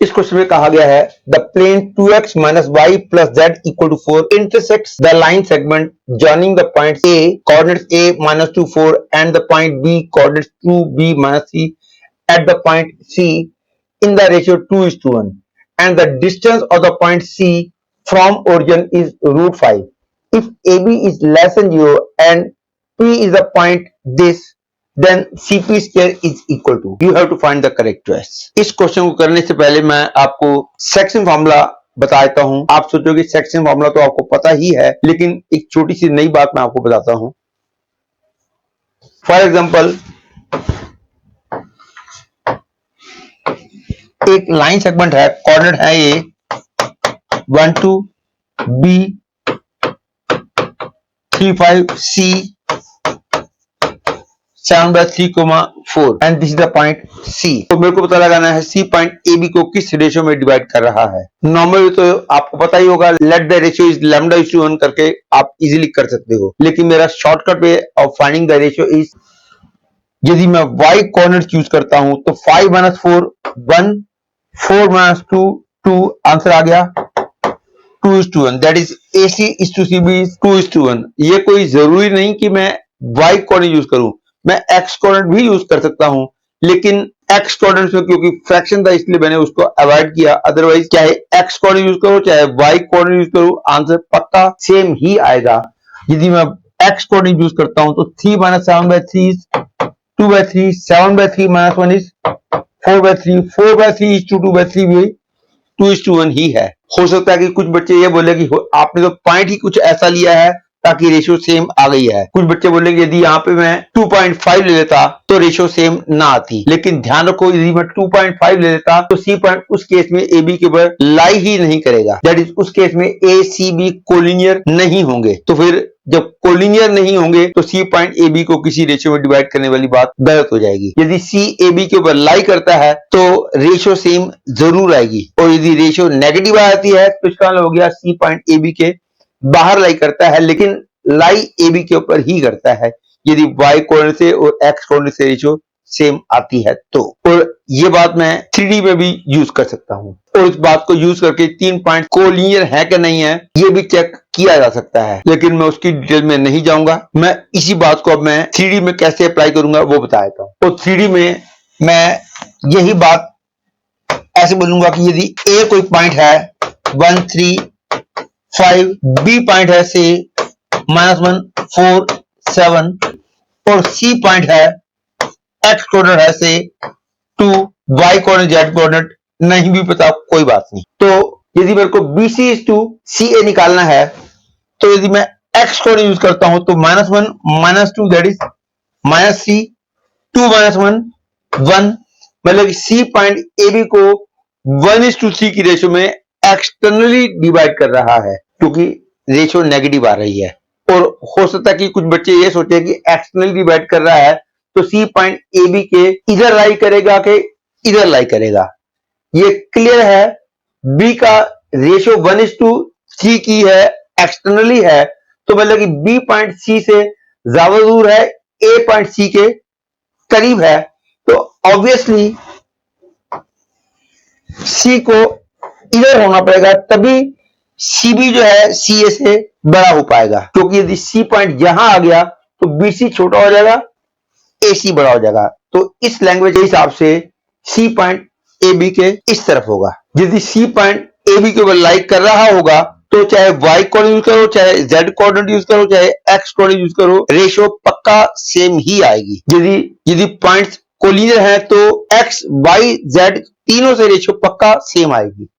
इस क्वेश्चन में कहा गया है the plane 2x minus y plus z equal to 4 intersects the line segment joining the point A coordinates A minus 2 4 and the point B coordinates 2 B minus C at the point C in the ratio 2:1 and the distance of the point C from origin is root 5. If AB is less than 0 and P is the point this then CP square is equal to. You have to find the correct choice. इस question को करने से पहले मैं आपको section formula बता देता हूं। आप सोचोगे सेक्शन फॉर्मूला तो आपको पता ही है, लेकिन एक छोटी सी नई बात मैं आपको बताता हूं। फॉर एग्जांपल, एक लाइन सेगमेंट है, कोऑर्डिनेट है ये 1 2 B 3 5 C 7/3, 4 and this is the point C. तो मेरे को पता लगाना है C पॉइंट AB को किस रेशियो में डिवाइड कर रहा है। नॉर्मली तो आपको पता ही होगा, लेट द रेशियो इज λ/1 करके आप इजीली कर सकते हो, लेकिन मेरा shortcut way of finding the ratio is, यदि मैं y कोऑर्डिनेट यूज करता हूं तो 5 - 4 1 4 - 2 2 आंसर आ गया 2:1, that is AC is to CB is 2:1। ये कोई जरूरी नहीं कि मैं y कोऑर्डिनेट यूज करूं, मैं x कोऑर्डिनेट भी यूज कर सकता हूं, लेकिन x कोऑर्डिनेट में क्योंकि फ्रैक्शन था इसलिए मैंने उसको अवॉइड किया। अदरवाइज चाहे x कोऑर्डिनेट यूज करो चाहे y कोऑर्डिनेट यूज करो, आंसर पक्का सेम ही आएगा। यदि मैं x कोऑर्डिनेट यूज करता हूं तो 3 - 7/3 is 2/3, 7/3 - 1 is 4/3, 4/3 is 2/3 भी 2:1 ही है। हो सकता है कि कुछ बच्चे ये बोले कि आपने तो पॉइंट ही कुछ ऐसा लिया है ताकि रेशियो सेम आ गई है। कुछ बच्चे बोलेंगे यदि यहाँ पे मैं 2.5 ले लेता तो रेशियो सेम ना आती, लेकिन ध्यान रखो यदि मैं 2.5 ले लेता तो C पॉइंट उस केस में AB के ऊपर लाई ही नहीं करेगा, दैट इज उस केस में ACB कोलिनियर नहीं होंगे। तो फिर जब कोलिनियर नहीं होंगे तो C पॉइंट AB को किसी रेशियो में डिवाइड करने वाली बात गलत हो जाएगी। यदि C AB के ऊपर लाई करता है तो रेशियो सेम जरूर आएगी, और यदि रेशियो नेगेटिव आती है तो इसका मतलब हो गया C पॉइंट AB के बाहर लाई करता है, लेकिन लाई AB के ऊपर ही करता है यदि y कोऑर्डिनेट से और x कोऑर्डिनेट से रेशियो सेम आती है तो। और ये बात मैं 3D में भी यूज कर सकता हूं, और इस बात को यूज करके 3 पॉइंट कोलिनियर है कि नहीं है ये भी चेक किया जा सकता है, लेकिन मैं उसकी डिटेल में नहीं जाऊंगा। मैं इसी बात को अब मैं 3D में कैसे अप्लाई करूंगा वो बता देता हूं। तो 3D में मैं यही बात ऐसे बोलूंगा कि यदि A कोई पॉइंट है 1 3 5, B पॉइंट है से -1 4 7 और C पॉइंट है x कोऑर्डिनेट है से 2, y कोऑर्डिनेट z कोऑर्डिनेट नहीं भी पता कोई बात नहीं। तो यदि मेरे को BC is to CA निकालना है तो यदि मैं x कोऑर्डिनेट यूज करता हूं तो -1 - 2 दैट इज -C 2 - 1 1, मतलब कि C पॉइंट AB को 1:3 की रेशियो में एक्सटर्नली डिवाइड कर रहा है क्योंकि रेशियो नेगेटिव आ रही है। और हो सकता है कि कुछ बच्चे ये सोचे कि एक्सटर्नली डिवाइड कर रहा है तो C पॉइंट AB के इधर लाई करेगा कि इधर लाई करेगा। ये क्लियर है, B का रेशियो 1:3 की है, एक्सटर्नली है, तो मतलब कि B पॉइंट C से ज्यादा दूर है, A पॉइंट C के करीब है, तो ऑब्वियसली C को इधर होना पड़ेगा तभी CB जो है CA से बड़ा हो पाएगा, क्योंकि यदि C पॉइंट यहां आ गया तो BC छोटा हो जाएगा, AC बड़ा हो जाएगा। तो इस लैंग्वेज के हिसाब से C पॉइंट AB के इस तरफ होगा। यदि C पॉइंट AB के ऊपर लाइक कर रहा होगा तो चाहे y कोऑर्डिनेट यूज करो चाहे z कोऑर्डिनेट यूज करो चाहे x कोऑर्डिनेट यूज करो, रेशियो पक्का सेम ही आएगी। यदि पॉइंट्स कोलिनियर है तो x y z तीनों से रेशियो पक्का सेम आएगी।